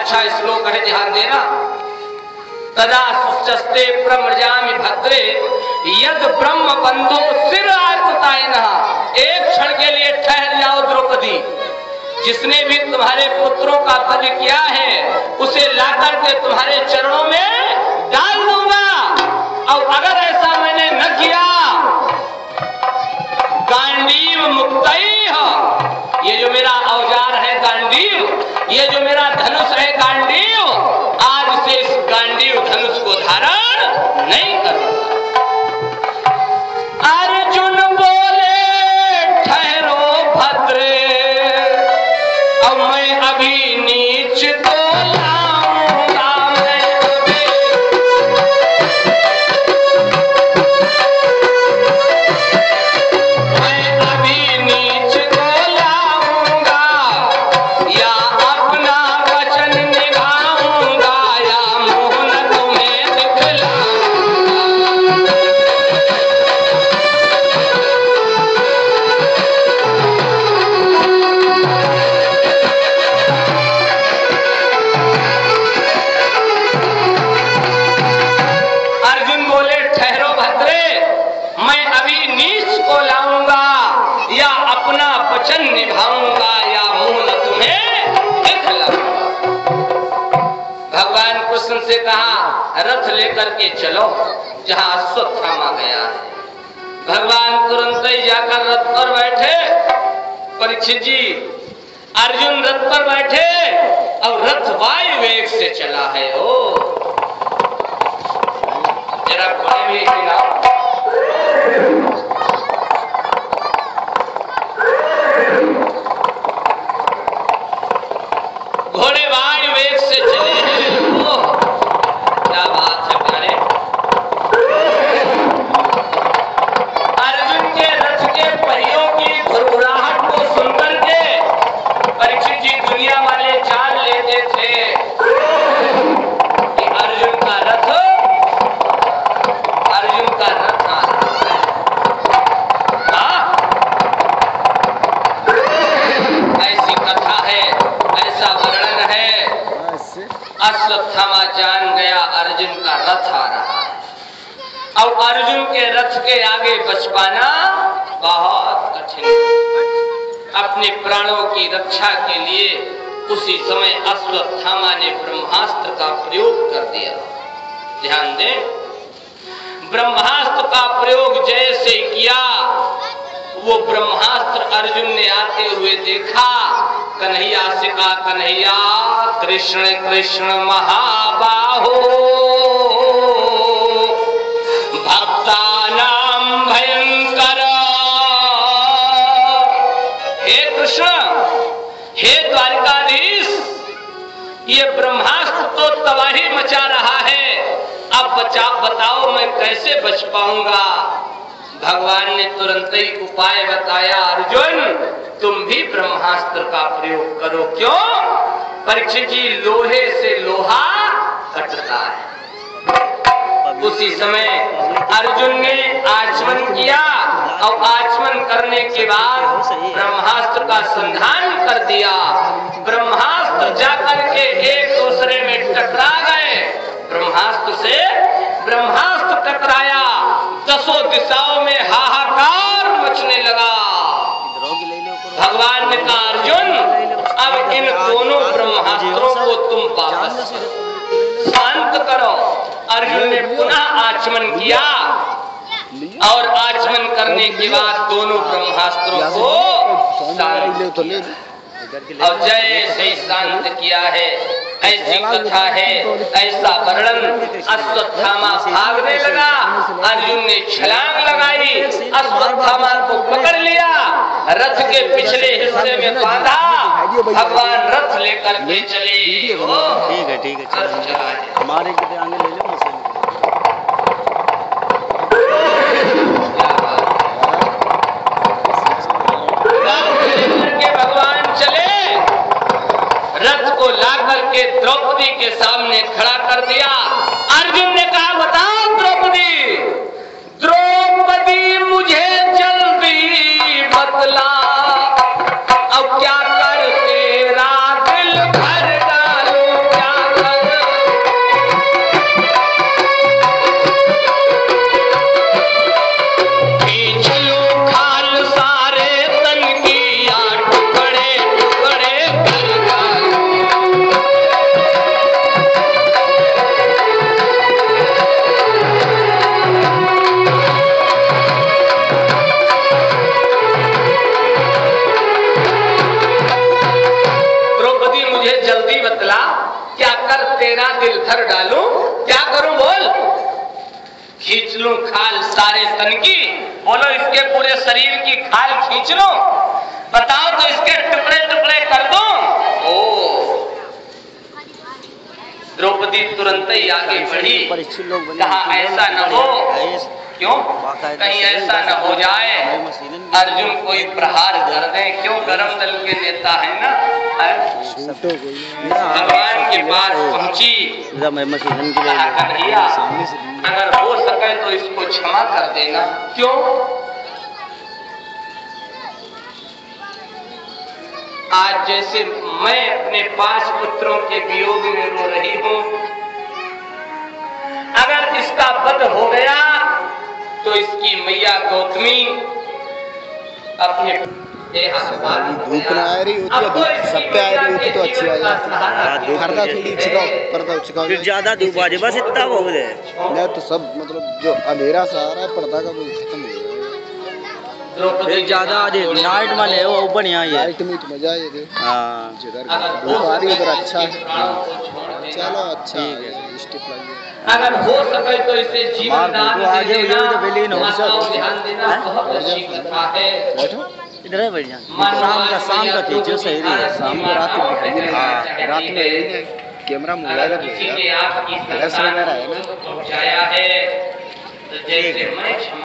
अच्छा श्लोक है, ध्यान देना। तदा सुचस्ते प्रमृजामि भद्रे यद ब्रह्म बंधो सिर आयततायनः। एक क्षण के लिए ठहर जाओ द्रौपदी, जिसने भी तुम्हारे पुत्रों का वध किया है उसे लाकर के तुम्हारे चरणों में डाल दूंगा। और अगर ऐसा मैंने न किया, गांडीव मुक्तई हो, ये जो मेरा औजार है गांडीव, ये जो मेरा धनुष है गांडीव, आज से इस गांडीव धनुष को धारण नहीं करूंगा। अर्जुन बोले ठहरो भद्रे, अब मैं अभी नीच को लाऊंगा, मैं अभी नीच को लाऊंगा, या अपना वचन निभाऊंगा, या मोहन तुम्हें दिखलाऊंगा। अर्जुन बोले ठहरो भद्रे, मैं अभी नीच को लाऊंगा, या अपना वचन निभाऊंगा, या मुंह न तुम्हें दिखलाऊंगा। भगवान कृष्ण से कहा रथ लेकर के चलो जहां अश्वत्थामा गया है। भगवान तुरंत ही जाकर रथ पर बैठे। परीक्षित जी, अर्जुन रथ पर बैठे और रथ वायु वेग से चला है। ओ जरा घोड़े भी हिलाओ। घोड़े वायु वेग से चले हैं। ओह क्या बात है प्यारे। अर्जुन के रथ के पहियों की घुरघुराहट को सुनकर के परीक्षित जी दुनिया वाले जान लेते थे कि अर्जुन का रथ आ रहा है। ऐसी कथा है, ऐसा वर्णन है। अश्वत्थामा जान गया अर्जुन का रथ आ रहा है, और अर्जुन के रथ के आगे बच पाना बहुत कठिन है। अपने प्राणों की रक्षा के लिए उसी समय अश्वत्थामा ने ब्रह्मास्त्र का प्रयोग कर दिया। ध्यान दें, ब्रह्मास्त्र का प्रयोग जैसे किया, वो ब्रह्मास्त्र अर्जुन ने आते हुए देखा। कन्हैया से कहा कन्हैया कृष्ण कृष्ण महाबाहो, भक्तानां भयंकर। हे कृष्ण, हे द्वारिकाधीश, ये ब्रह्मास्त्र तो तबाही मचा रहा है, अब बताओ मैं कैसे बच पाऊंगा। भगवान ने तुरंत ही उपाय बताया, अर्जुन तुम भी ब्रह्मास्त्र का प्रयोग करो। क्यों? परीक्षित जी, लोहे से लोहा कटता है। उसी समय अर्जुन ने आचमन किया, और आचमन करने के बाद ब्रह्मास्त्र का संधान कर दिया। ब्रह्मास्त्र जाकर के एक दूसरे में टकरा गए। ब्रह्मास्त्र से ब्रह्मास्त्र टकराया, दसों दिशाओं में हाहाकार मचने लगा। भगवान ने कहा अर्जुन, अब इन दोनों ब्रह्मास्त्रों को तुम वापस शांत करो। अर्जुन ने पुनः आचमन किया, और आचमन करने के बाद दोनों ब्रह्मास्त्रों को शांत किया। और जैसे ही शांत किया है, ऐसी कथा है, ऐसा वर्णन। अश्वत्थामा भागने लगा, अर्जुन ने छलांग लगाई, अश्वत्थामा को पकड़ लिया, रथ के पिछले हिस्से में बांधा। भगवान रथ लेकर के चले। ठीक है ठीक है, हमारे कितने आगे ले लो। भगवान चले, रथ को लाकर के द्रौपदी के सामने खड़ा कर दिया। अर्जुन ने कहा बताओ द्रौपदी, द्रौपदी मुझे जल्दी बतला, अब क्या कर तेरा दिल भर डालूं, क्या खींच लूं खाल सारे तन की, बोलो इसके पूरे शरीर की खाल खींच लूं, बताओ तो इसके टुकड़े टुकड़े कर दूं। ओ द्रौपदी तुरंत ही आगे बढ़ी, कहा ऐसा न हो, क्यों कहीं ऐसा न हो जाए अर्जुन कोई प्रहार कर दे, क्यों गरम दल के नेता है ना। भगवान के पास पहुंची, कहा कन्हैया अगर हो सके तो इसको क्षमा कर देना। क्यों? आज जैसे मैं अपने 5 पुत्रों के वियोग में रो रही हूं, अगर इसका वध हो गया तो इसकी मैया गौतमी अपने धूप ना आ रही सब पे आ रही तो अच्छी आ जाती, फिर ज्यादा धूप आ जाए बस इतना हो गया नहीं तो सब मतलब जो अंधेरा सा आ रहा है पर्दा का वो खत्म हो गया। फिर ज्यादा आ जाए नाइट में ले वो बढ़िया है, नाइट में तो मजा है। हाँ जिधर धूप आ रही उधर अच्छा है। चलो अच्छा है, स्टिप लगी अगर हो सके तो इसे जीवन दान दे देना। ध्यान देना बहुत अच्छी कथा है। इधर है बढ़िया। शाम का खींचो सही है, शाम को रात में रात में कैमरा मोबाइल किसी ने आपकी सरकार को पहुंचाया है तो जैसे मैं